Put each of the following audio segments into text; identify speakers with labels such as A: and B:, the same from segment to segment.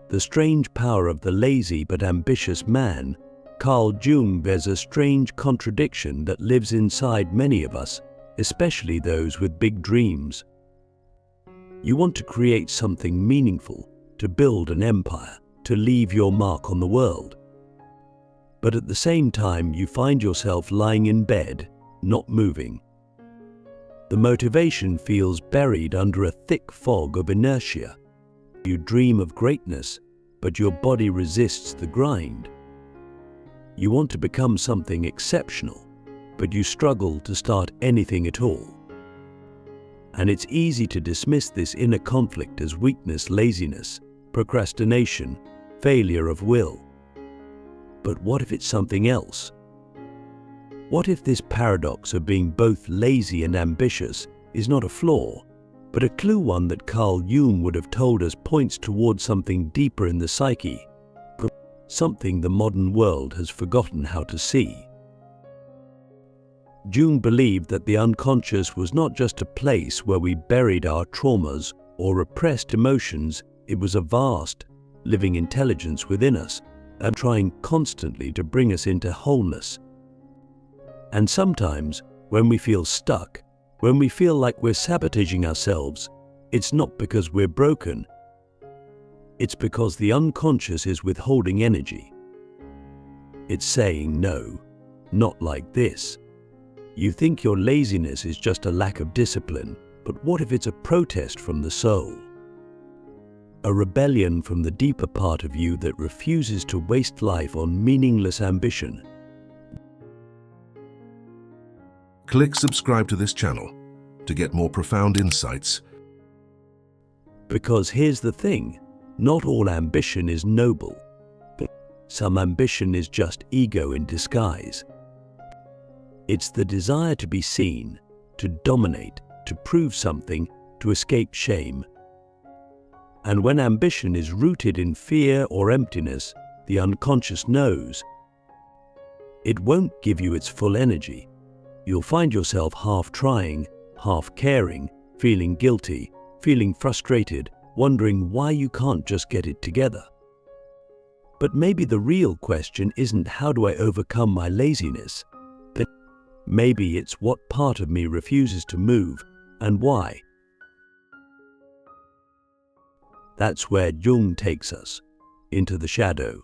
A: The Strange Power of the Lazy but Ambitious Man, Carl Jung bears a strange contradiction that lives inside many of us, especially those with big dreams. You want to create something meaningful, to build an empire, to leave your mark on the world. But at the same time, you find yourself lying in bed, not moving. The motivation feels buried under a thick fog of inertia. You dream of greatness, but your body resists the grind. You want to become something exceptional, but you struggle to start anything at all. And it's easy to dismiss this inner conflict as weakness, laziness, procrastination, failure of will. But what if it's something else? What if this paradox of being both lazy and ambitious is not a flaw, but a clue, one that Carl Jung would have told us points towards something deeper in the psyche, something the modern world has forgotten how to see? Jung believed that the unconscious was not just a place where we buried our traumas or repressed emotions. It was a vast, living intelligence within us, and trying constantly to bring us into wholeness. And sometimes, when we feel stuck, when we feel like we're sabotaging ourselves, it's not because we're broken. It's because the unconscious is withholding energy. It's saying, no, not like this. You think your laziness is just a lack of discipline, but what if it's a protest from the soul? A rebellion from the deeper part of you that refuses to waste life on meaningless ambition.
B: Click subscribe to this channel to get more profound insights.
A: Because here's the thing, not all ambition is noble. Some ambition is just ego in disguise. It's the desire to be seen, to dominate, to prove something, to escape shame. And when ambition is rooted in fear or emptiness, the unconscious knows. It won't give you its full energy. You'll find yourself half trying, half caring, feeling guilty, feeling frustrated, wondering why you can't just get it together. But maybe the real question isn't how do I overcome my laziness? But maybe it's what part of me refuses to move and why. That's where Jung takes us, into the shadow,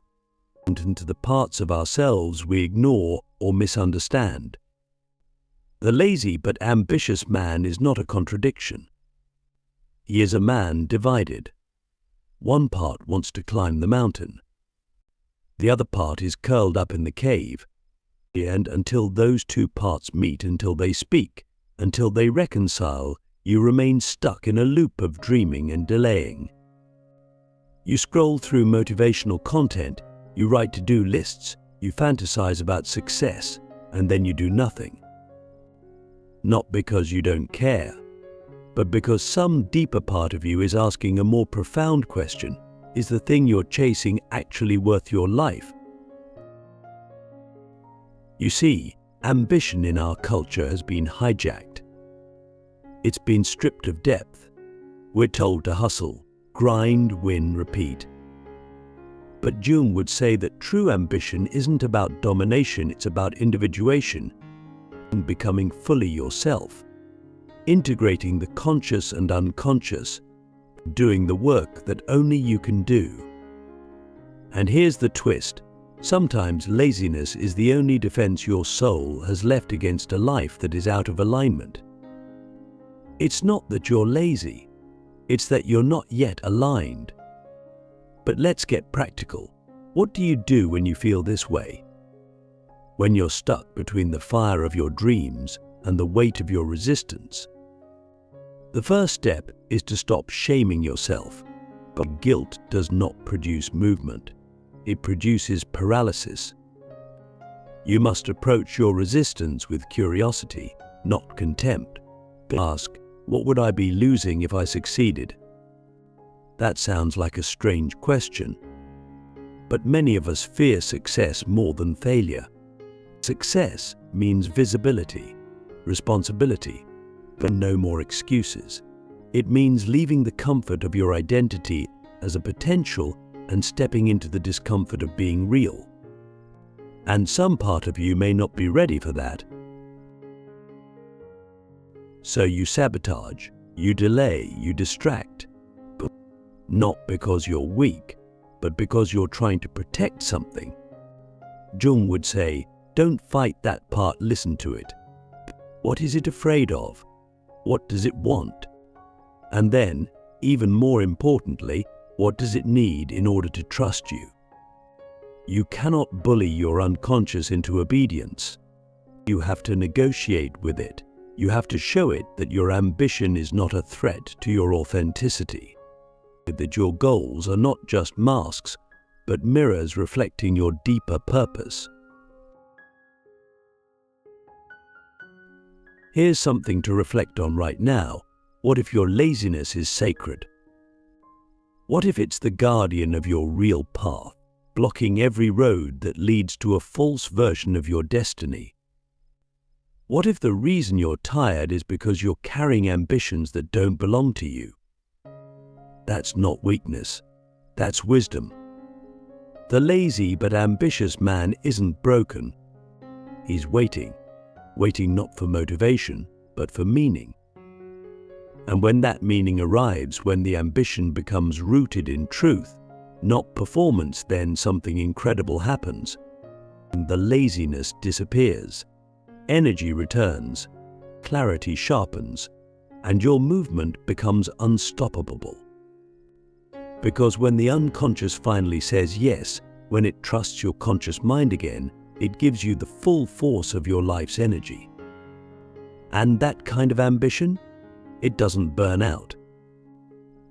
A: and into the parts of ourselves we ignore or misunderstand. The lazy but ambitious man is not a contradiction. He is a man divided. One part wants to climb the mountain. The other part is curled up in the cave. And until those two parts meet, until they speak, until they reconcile, you remain stuck in a loop of dreaming and delaying. You scroll through motivational content, you write to-do lists, you fantasize about success, and then you do nothing. Not because you don't care, but because some deeper part of you is asking a more profound question. Is the thing you're chasing actually worth your life? You see, ambition in our culture has been hijacked. It's been stripped of depth. We're told to hustle, grind, win, repeat. But Jung would say that true ambition isn't about domination, it's about individuation, and becoming fully yourself, integrating the conscious and unconscious, doing the work that only you can do. And here's the twist. Sometimes laziness is the only defense your soul has left against a life that is out of alignment. It's not that you're lazy, it's that you're not yet aligned. But let's get practical. What do you do when you feel this way? When you're stuck between the fire of your dreams and the weight of your resistance? The first step is to stop shaming yourself. But guilt does not produce movement. It produces paralysis. You must approach your resistance with curiosity, not contempt. Ask, what would I be losing if I succeeded? That sounds like a strange question. But many of us fear success more than failure. Success means visibility, responsibility, but no more excuses. It means leaving the comfort of your identity as a potential and stepping into the discomfort of being real. And some part of you may not be ready for that. So you sabotage, you delay, you distract. But not because you're weak, but because you're trying to protect something. Jung would say, don't fight that part, listen to it. What is it afraid of? What does it want? And then, even more importantly, what does it need in order to trust you? You cannot bully your unconscious into obedience. You have to negotiate with it. You have to show it that your ambition is not a threat to your authenticity. That your goals are not just masks, but mirrors reflecting your deeper purpose. Here's something to reflect on right now. What if your laziness is sacred? What if it's the guardian of your real path, blocking every road that leads to a false version of your destiny? What if the reason you're tired is because you're carrying ambitions that don't belong to you? That's not weakness, that's wisdom. The lazy but ambitious man isn't broken. He's waiting not for motivation, but for meaning. And when that meaning arrives, when the ambition becomes rooted in truth, not performance, then something incredible happens. The laziness disappears, energy returns, clarity sharpens, and your movement becomes unstoppable. Because when the unconscious finally says yes, when it trusts your conscious mind again, it gives you the full force of your life's energy. And that kind of ambition, it doesn't burn out.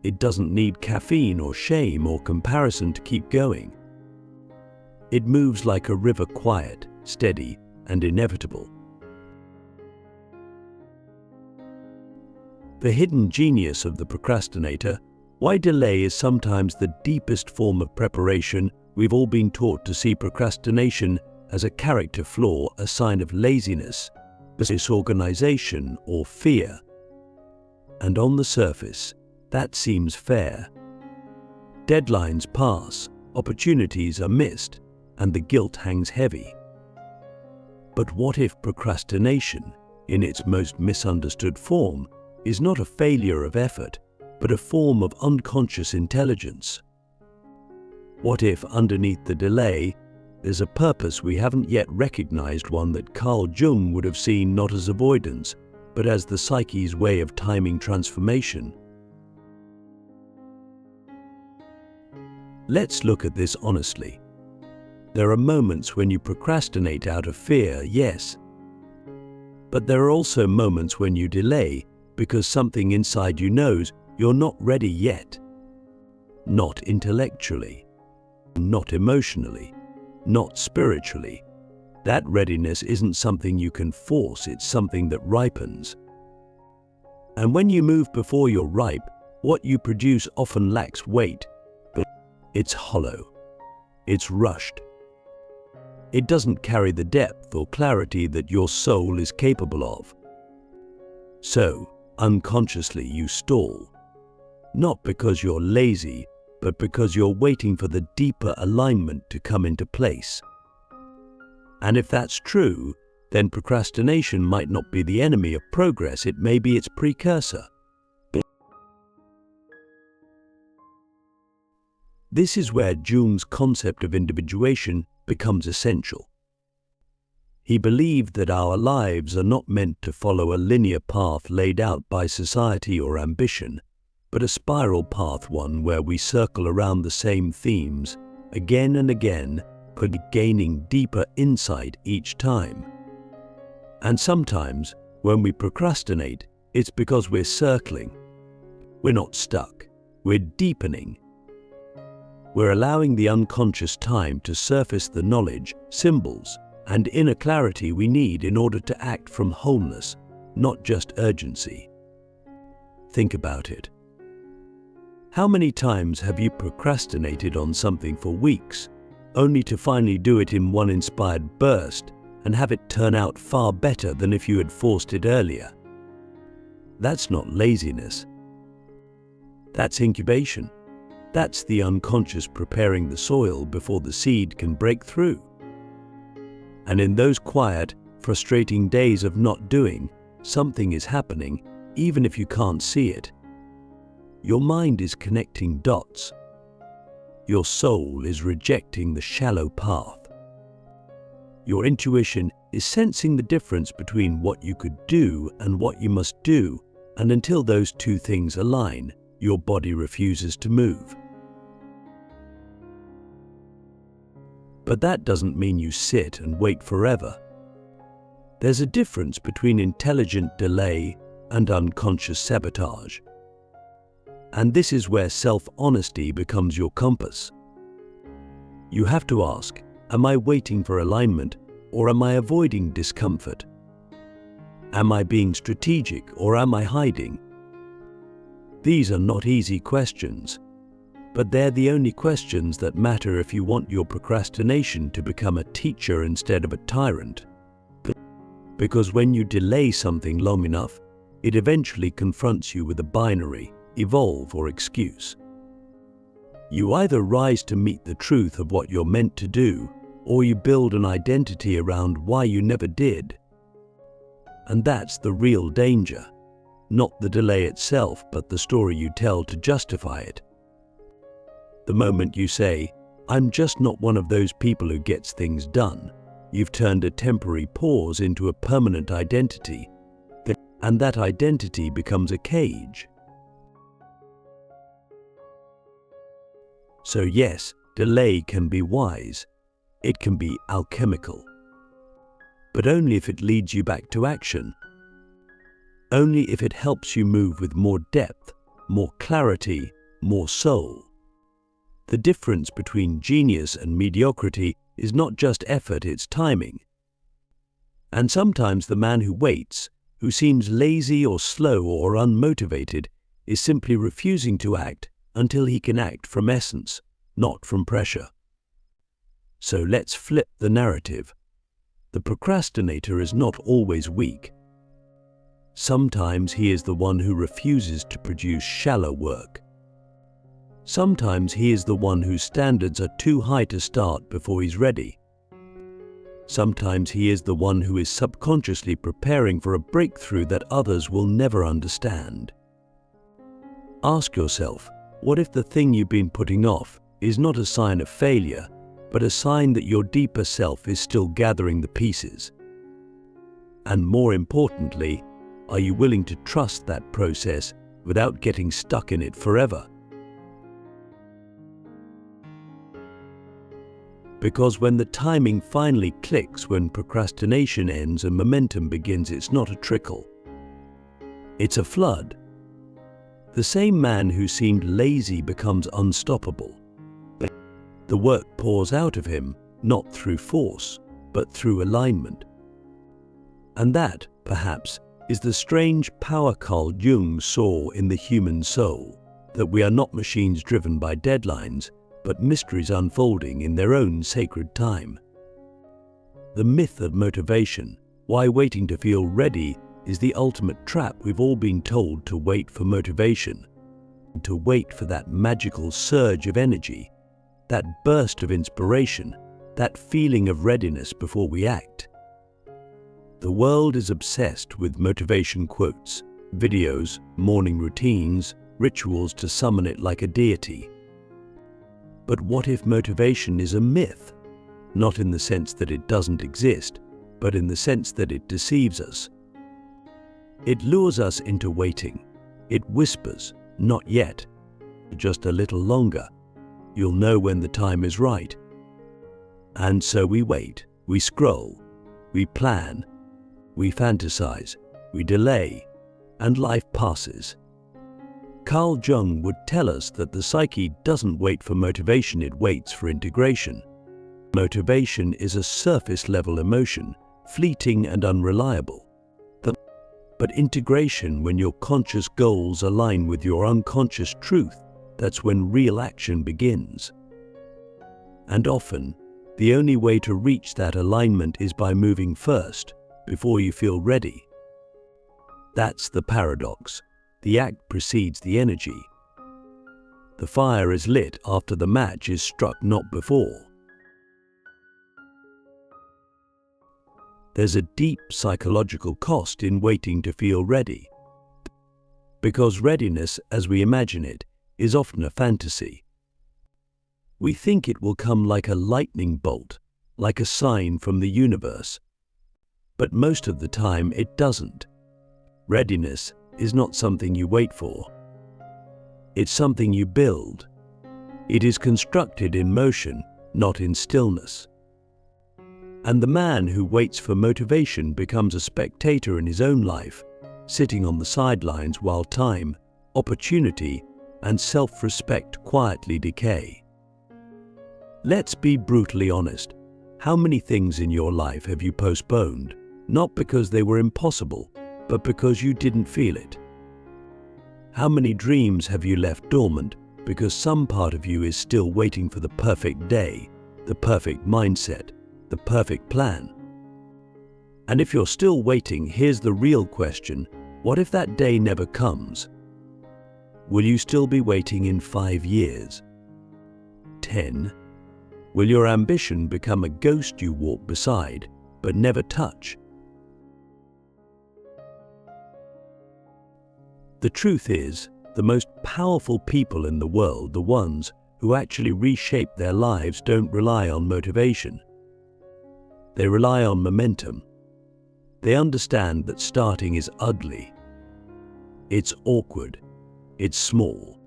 A: It doesn't need caffeine or shame or comparison to keep going. It moves like a river, quiet, steady, and inevitable. The hidden genius of the procrastinator, why delay is sometimes the deepest form of preparation. We've all been taught to see procrastination as a character flaw, a sign of laziness, disorganization, or fear. And on the surface, that seems fair. Deadlines pass, opportunities are missed, and the guilt hangs heavy. But what if procrastination, in its most misunderstood form, is not a failure of effort, but a form of unconscious intelligence? What if underneath the delay, there's a purpose we haven't yet recognized, one that Carl Jung would have seen not as avoidance, but as the psyche's way of timing transformation? Let's look at this honestly. There are moments when you procrastinate out of fear, yes. But there are also moments when you delay because something inside you knows you're not ready yet. Not intellectually, not emotionally, not spiritually. That readiness isn't something you can force, it's something that ripens. And when you move before you're ripe, what you produce often lacks weight, but it's hollow, it's rushed. It doesn't carry the depth or clarity that your soul is capable of. So, unconsciously you stall, not because you're lazy, but because you're waiting for the deeper alignment to come into place. And if that's true, then procrastination might not be the enemy of progress, it may be its precursor. This is where Jung's concept of individuation becomes essential. He believed that our lives are not meant to follow a linear path laid out by society or ambition, but a spiral path, one where we circle around the same themes again and again, but gaining deeper insight each time. And sometimes, when we procrastinate, it's because we're circling. We're not stuck, we're deepening. We're allowing the unconscious time to surface the knowledge, symbols, and inner clarity we need in order to act from wholeness, not just urgency. Think about it. How many times have you procrastinated on something for weeks, only to finally do it in one inspired burst and have it turn out far better than if you had forced it earlier? That's not laziness. That's incubation. That's the unconscious preparing the soil before the seed can break through. And in those quiet, frustrating days of not doing, something is happening, even if you can't see it. Your mind is connecting dots. Your soul is rejecting the shallow path. Your intuition is sensing the difference between what you could do and what you must do, and until those two things align, your body refuses to move. But that doesn't mean you sit and wait forever. There's a difference between intelligent delay and unconscious sabotage. And this is where self-honesty becomes your compass. You have to ask, am I waiting for alignment, or am I avoiding discomfort? Am I being strategic, or am I hiding? These are not easy questions, but they're the only questions that matter if you want your procrastination to become a teacher instead of a tyrant. Because when you delay something long enough, it eventually confronts you with a binary, evolve or excuse. You either rise to meet the truth of what you're meant to do, or you build an identity around why you never did. And that's the real danger. Not the delay itself, but the story you tell to justify it. The moment you say, I'm just not one of those people who gets things done, you've turned a temporary pause into a permanent identity, and that identity becomes a cage. So yes, delay can be wise. It can be alchemical. But only if it leads you back to action. Only if it helps you move with more depth, more clarity, more soul. The difference between genius and mediocrity is not just effort, it's timing. And sometimes the man who waits, who seems lazy or slow or unmotivated, is simply refusing to act until he can act from essence, not from pressure. So let's flip the narrative. The procrastinator is not always weak. Sometimes he is the one who refuses to produce shallow work. Sometimes he is the one whose standards are too high to start before he's ready. Sometimes he is the one who is subconsciously preparing for a breakthrough that others will never understand. Ask yourself, what if the thing you've been putting off is not a sign of failure, but a sign that your deeper self is still gathering the pieces? And more importantly, are you willing to trust that process without getting stuck in it forever? Because when the timing finally clicks, when procrastination ends and momentum begins, it's not a trickle. It's a flood. The same man who seemed lazy becomes unstoppable. The work pours out of him, not through force, but through alignment. And that, perhaps, is the strange power Carl Jung saw in the human soul, that we are not machines driven by deadlines, but mysteries unfolding in their own sacred time. The myth of motivation, why waiting to feel ready, is the ultimate trap. We've all been told to wait for motivation, to wait for that magical surge of energy, that burst of inspiration, that feeling of readiness before we act. The world is obsessed with motivation quotes, videos, morning routines, rituals to summon it like a deity. But what if motivation is a myth? Not in the sense that it doesn't exist, but in the sense that it deceives us. It lures us into waiting. It whispers, not yet, just a little longer. You'll know when the time is right. And so we wait, we scroll, we plan, we fantasize, we delay, and life passes. Carl Jung would tell us that the psyche doesn't wait for motivation, it waits for integration. Motivation is a surface-level emotion, fleeting and unreliable. But integration, when your conscious goals align with your unconscious truth, that's when real action begins. And often, the only way to reach that alignment is by moving first, before you feel ready. That's the paradox. The act precedes the energy. The fire is lit after the match is struck, not before. There's a deep psychological cost in waiting to feel ready, because readiness, as we imagine it, is often a fantasy. We think it will come like a lightning bolt, like a sign from the universe. But most of the time it doesn't. Readiness is not something you wait for. It's something you build. It is constructed in motion, not in stillness. And the man who waits for motivation becomes a spectator in his own life, sitting on the sidelines while time, opportunity, and self-respect quietly decay. Let's be brutally honest. How many things in your life have you postponed, not because they were impossible, but because you didn't feel it? How many dreams have you left dormant because some part of you is still waiting for the perfect day, the perfect mindset, the perfect plan? And if you're still waiting, here's the real question: what if that day never comes? Will you still be waiting in 5 years? 10? Will your ambition become a ghost you walk beside but never touch? The truth is, the most powerful people in the world, the ones who actually reshape their lives, don't rely on motivation. They rely on momentum. They understand that starting is ugly. It's awkward. It's small.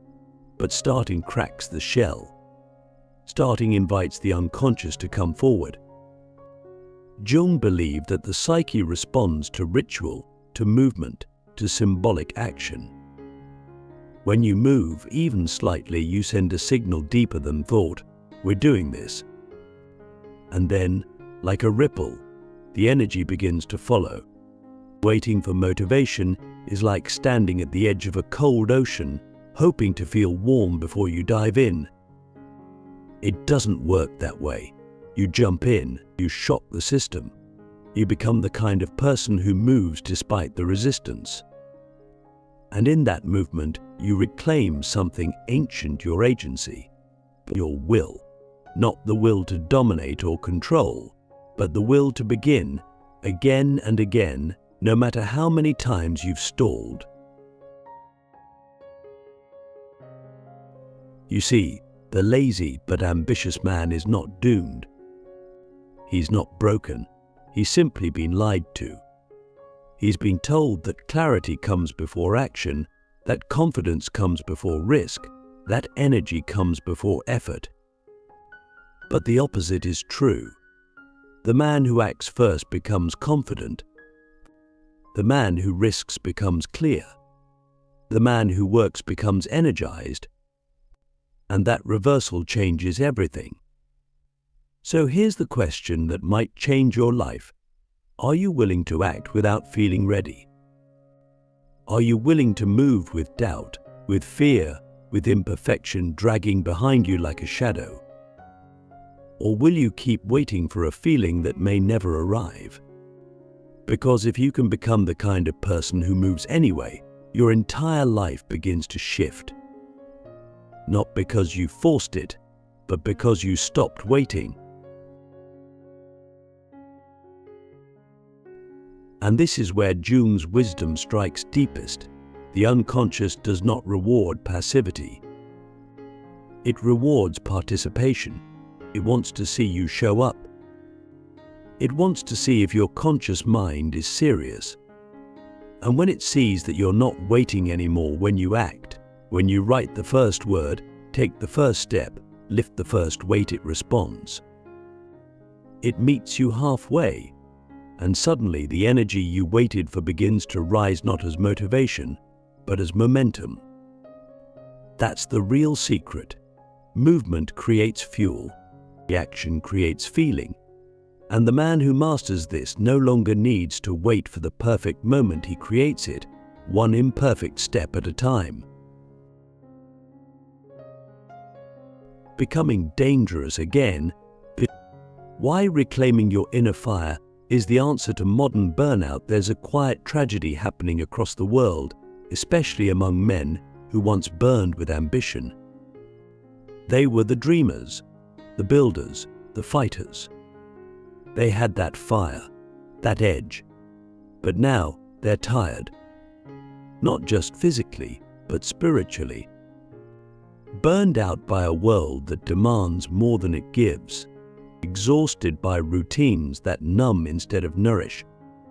A: But starting cracks the shell. Starting invites the unconscious to come forward. Jung believed that the psyche responds to ritual, to movement, to symbolic action. When you move, even slightly, you send a signal deeper than thought: we're doing this. And then, like a ripple, the energy begins to follow. Waiting for motivation is like standing at the edge of a cold ocean, hoping to feel warm before you dive in. It doesn't work that way. You jump in, you shock the system. You become the kind of person who moves despite the resistance. And in that movement, you reclaim something ancient: your agency, your will. Not the will to dominate or control, but the will to begin, again and again, no matter how many times you've stalled. You see, the lazy but ambitious man is not doomed. He's not broken. He's simply been lied to. He's been told that clarity comes before action, that confidence comes before risk, that energy comes before effort. But the opposite is true. The man who acts first becomes confident. The man who risks becomes clear. The man who works becomes energized. And that reversal changes everything. So here's the question that might change your life. Are you willing to act without feeling ready? Are you willing to move with doubt, with fear, with imperfection dragging behind you like a shadow? Or will you keep waiting for a feeling that may never arrive? Because if you can become the kind of person who moves anyway, your entire life begins to shift. Not because you forced it, but because you stopped waiting. And this is where Jung's wisdom strikes deepest. The unconscious does not reward passivity. It rewards participation. It wants to see you show up. It wants to see if your conscious mind is serious. And when it sees that you're not waiting anymore, when you act, when you write the first word, take the first step, lift the first weight, it responds. It meets you halfway. And suddenly the energy you waited for begins to rise, not as motivation, but as momentum. That's the real secret. Movement creates fuel. Action creates feeling. And the man who masters this no longer needs to wait for the perfect moment. He creates it, one imperfect step at a time. Becoming dangerous again. Why reclaiming your inner fire is the answer to modern burnout. There's a quiet tragedy happening across the world, especially among men who once burned with ambition. They were the dreamers, the builders, the fighters. They had that fire, that edge. But now they're tired. Not just physically, but spiritually. Burned out by a world that demands more than it gives. Exhausted by routines that numb instead of nourish.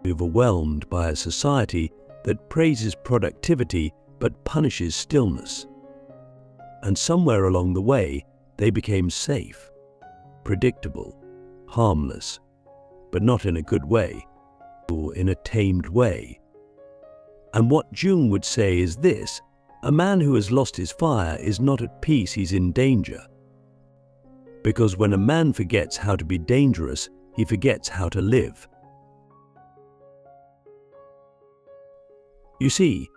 A: Overwhelmed by a society that praises productivity but punishes stillness. And somewhere along the way, they became safe, predictable, harmless, but not in a good way, or in a tamed way. And what Jung would say is this: a man who has lost his fire is not at peace, he's in danger. Because when a man forgets how to be dangerous, he forgets how to live. You see,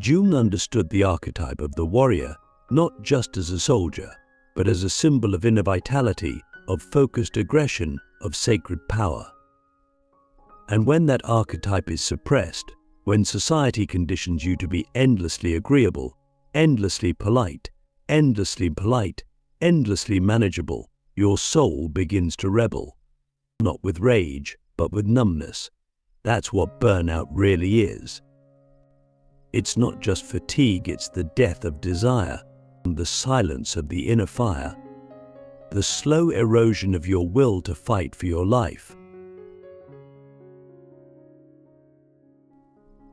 A: Jung understood the archetype of the warrior not just as a soldier, but as a symbol of inner vitality, of focused aggression, of sacred power. And when that archetype is suppressed, when society conditions you to be endlessly agreeable, endlessly polite, endlessly manageable, your soul begins to rebel. Not with rage, but with numbness. That's what burnout really is. It's not just fatigue, it's the death of desire, the silence of the inner fire, the slow erosion of your will to fight for your life.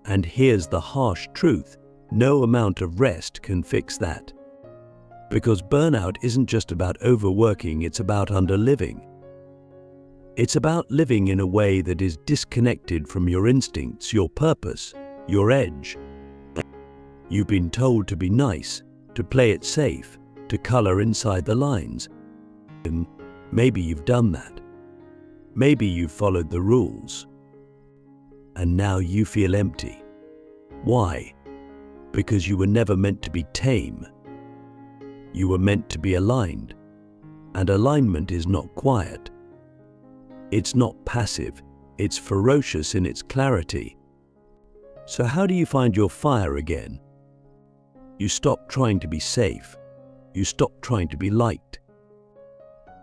A: And here's the harsh truth: no amount of rest can fix that. Because burnout isn't just about overworking, it's about underliving. It's about living in a way that is disconnected from your instincts, your purpose, your edge. You've been told to be nice, to play it safe, to color inside the lines. And maybe you've done that. Maybe you've followed the rules. And now you feel empty. Why? Because you were never meant to be tame. You were meant to be aligned. And alignment is not quiet. It's not passive. It's ferocious in its clarity. So how do you find your fire again? You stop trying to be safe. You stop trying to be liked.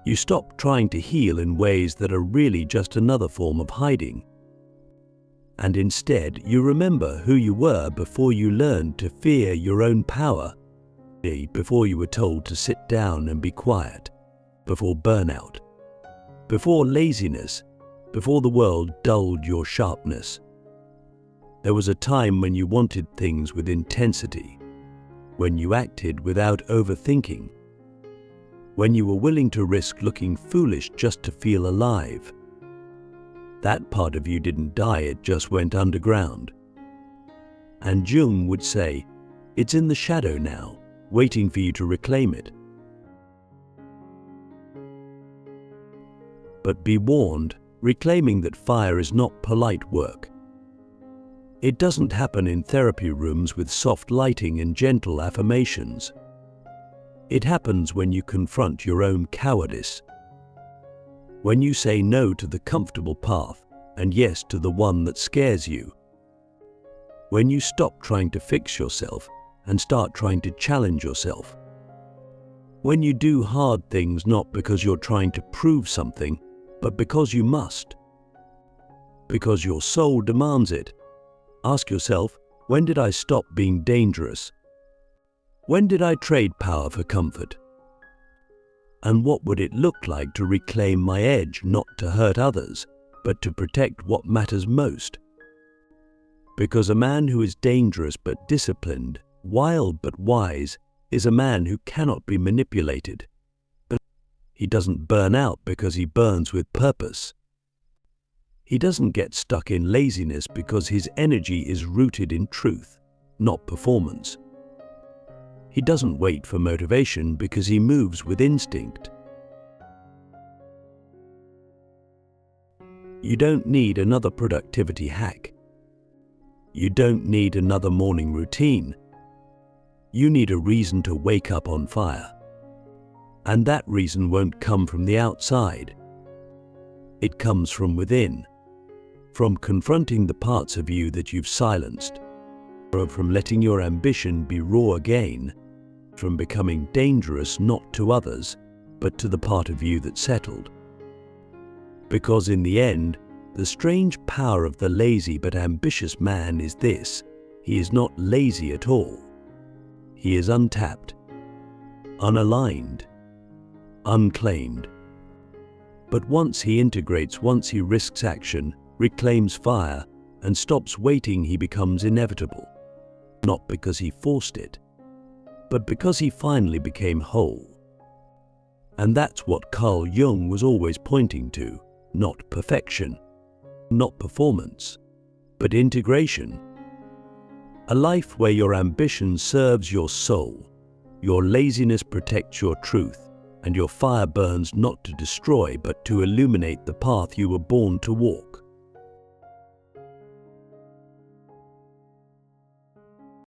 A: You stop trying to heal in ways that are really just another form of hiding. And instead, you remember who you were before you learned to fear your own power, before you were told to sit down and be quiet, before burnout, before laziness, before the world dulled your sharpness. There was a time when you wanted things with intensity, when you acted without overthinking, when you were willing to risk looking foolish just to feel alive. That part of you didn't die, it just went underground. And Jung would say, it's in the shadow now, waiting for you to reclaim it. But be warned, reclaiming that fire is not polite work. It doesn't happen in therapy rooms with soft lighting and gentle affirmations. It happens when you confront your own cowardice. When you say no to the comfortable path and yes to the one that scares you. When you stop trying to fix yourself and start trying to challenge yourself. When you do hard things not because you're trying to prove something, but because you must. Because your soul demands it. Ask yourself, when did I stop being dangerous? When did I trade power for comfort? And what would it look like to reclaim my edge, not to hurt others, but to protect what matters most? Because a man who is dangerous but disciplined, wild but wise, is a man who cannot be manipulated. But he doesn't burn out because he burns with purpose. He doesn't get stuck in laziness because his energy is rooted in truth, not performance. He doesn't wait for motivation because he moves with instinct. You don't need another productivity hack. You don't need another morning routine. You need a reason to wake up on fire. And that reason won't come from the outside. It comes from within. From confronting the parts of you that you've silenced, or from letting your ambition be raw again, from becoming dangerous not to others, but to the part of you that settled. Because in the end, the strange power of the lazy but ambitious man is this: he is not lazy at all. He is untapped, unaligned, unclaimed. But once he integrates, once he risks action, reclaims fire, and stops waiting, he becomes inevitable. Not because he forced it, but because he finally became whole. And that's what Carl Jung was always pointing to: not perfection, not performance, but integration. A life where your ambition serves your soul, your laziness protects your truth, and your fire burns not to destroy but to illuminate the path you were born to walk.